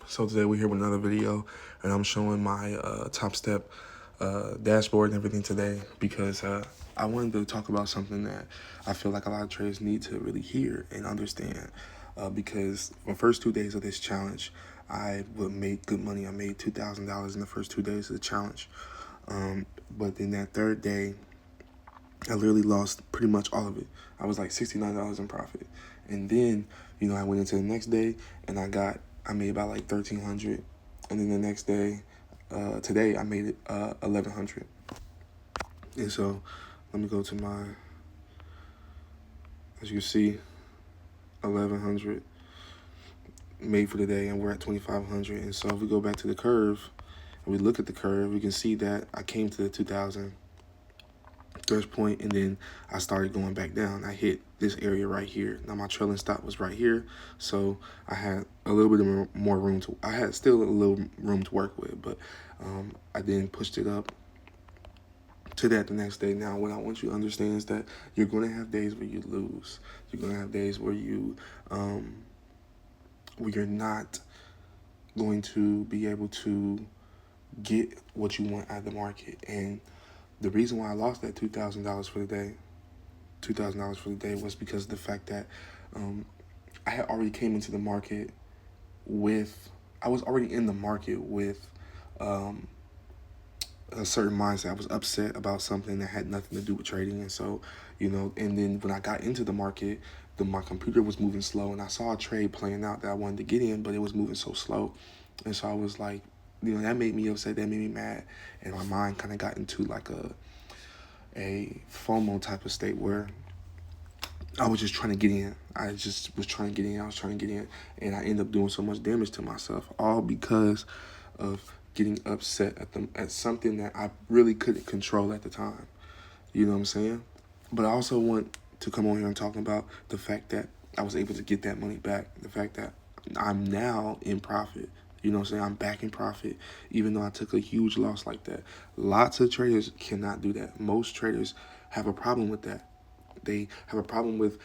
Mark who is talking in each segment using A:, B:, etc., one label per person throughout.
A: So today we're here with another video, and I'm showing my TOPSTEP dashboard and everything today because I wanted to talk about something that I feel like a lot of traders need to really hear and understand. Because the first 2 days of this challenge, I made good money. I made $2,000 in the first 2 days of the challenge. But then that third day, I literally lost pretty much all of it. I was like $69 in profit. And then, I went into the next day and I made about like 1,300. And then the next day, today I made it 1,100. And so let me go to as you can see, 1,100 made for the day, and we're at 2,500. And so if we go back to the curve and we look at the curve, we can see that I came to the 2,000 threshold point, and then I started going back down. I hit this area right here. Now my trailing stop was right here, so I had a little bit of more room to. I had still a little room to work with, but I then pushed it up to that the next day. Now, what I want you to understand is that you're going to have days where you lose. You're going to have days where you're not going to be able to get what you want out of the market. And the reason why I lost that $2,000 for the day was because of the fact that I had already came into the market I was already in the market with a certain mindset. I was upset about something that had nothing to do with trading. And so, and then when I got into the market, my computer was moving slow, and I saw a trade playing out that I wanted to get in, but it was moving so slow. And so I was like, that made me upset, that made me mad. And my mind kind of got into like a FOMO type of state where I was just trying to get in. I just was trying to get in. I was trying to get in. And I ended up doing so much damage to myself, all because of getting upset at something that I really couldn't control at the time. You know what I'm saying? But I also want to come on here and talk about the fact that I was able to get that money back. The fact that I'm now in profit. You know what I'm saying? I'm back in profit, even though I took a huge loss like that. Lots of traders cannot do that. Most traders have a problem with that. They have a problem with,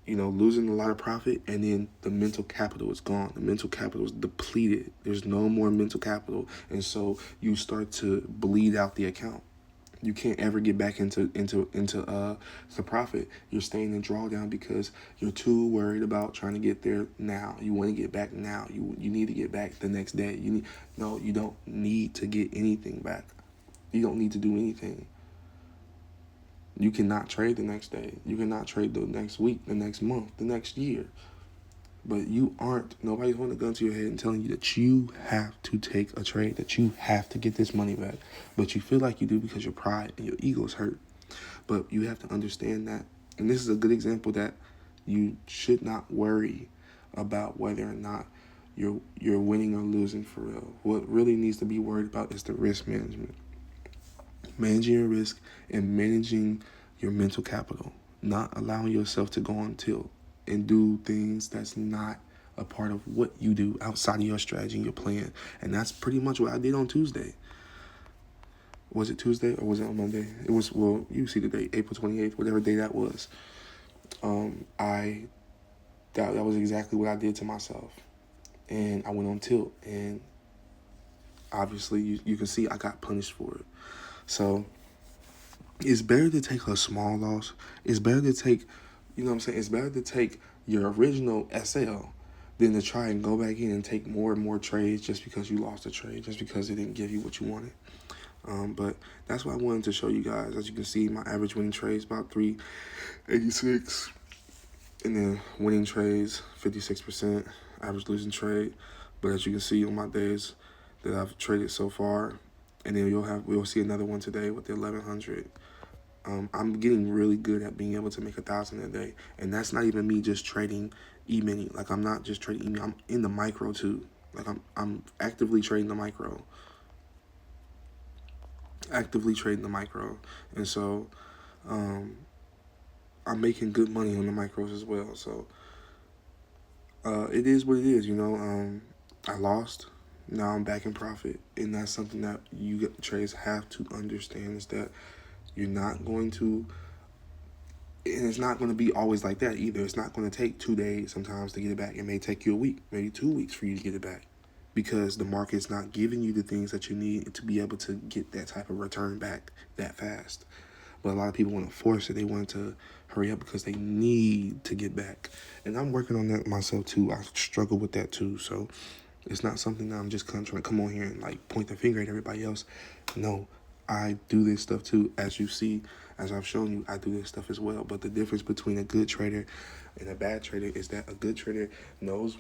A: losing a lot of profit, and then the mental capital is gone. The mental capital is depleted. There's no more mental capital. And so you start to bleed out the account. You can't ever get back into the profit. You're staying in drawdown because you're too worried about trying to get there now. You want to get back now. You need to get back the next day. You don't need to get anything back. You don't need to do anything. You cannot trade the next day. You cannot trade the next week, the next month, the next year. But nobody's holding a gun to your head and telling you that you have to take a trade, that you have to get this money back. But you feel like you do because your pride and your ego is hurt. But you have to understand that, and this is a good example, that you should not worry about whether or not you're winning or losing for real. What really needs to be worried about is the risk management. Managing your risk and managing your mental capital. Not allowing yourself to go on tilt and do things that's not a part of what you do outside of your strategy and your plan. And that's pretty much what I did on Tuesday. Was it Tuesday or was it on Monday? It was, well, you see the date, April 28th, whatever day that was. That was exactly what I did to myself. And I went on tilt, and obviously you can see I got punished for it. So it's better to take a small loss. It's better to take, it's better to take your original SL than to try and go back in and take more and more trades just because you lost a trade, just because it didn't give you what you wanted. But that's what I wanted to show you guys. As you can see, my average winning trades about 386, and then winning trades 56%, average losing trade. But as you can see on my days that I've traded so far, and then we'll see another one today with the 1,100. I'm getting really good at being able to make 1,000 a day, and that's not even me just trading E-mini. Like, I'm not just trading E-mini. I'm in the micro too. Like, I'm actively trading the micro. And so I'm making good money on the micros as well. So it is what it is. I lost. Now I'm back in profit, and that's something that you traders have to understand, is that you're not going to, and it's not going to be always like that either. It's not going to take 2 days sometimes to get it back. It may take you a week, maybe 2 weeks for you to get it back. because the market's not giving you the things that you need to be able to get that type of return back that fast. But a lot of people want to force it. They want to hurry up because they need to get back. And I'm working on that myself too. I struggle with that too. So it's not something that I'm just trying to come on here and like point the finger at everybody else. No, I do this stuff too. As you see, as I've shown you, I do this stuff as well. But the difference between a good trader and a bad trader is that a good trader knows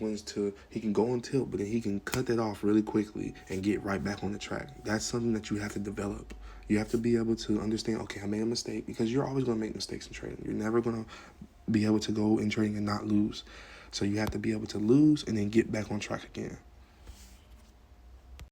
A: he can go on tilt, but then he can cut that off really quickly and get right back on the track. That's something that you have to develop. You have to be able to understand, okay, I made a mistake, because you're always going to make mistakes in trading. You're never going to be able to go in trading and not lose. So you have to be able to lose and then get back on track again.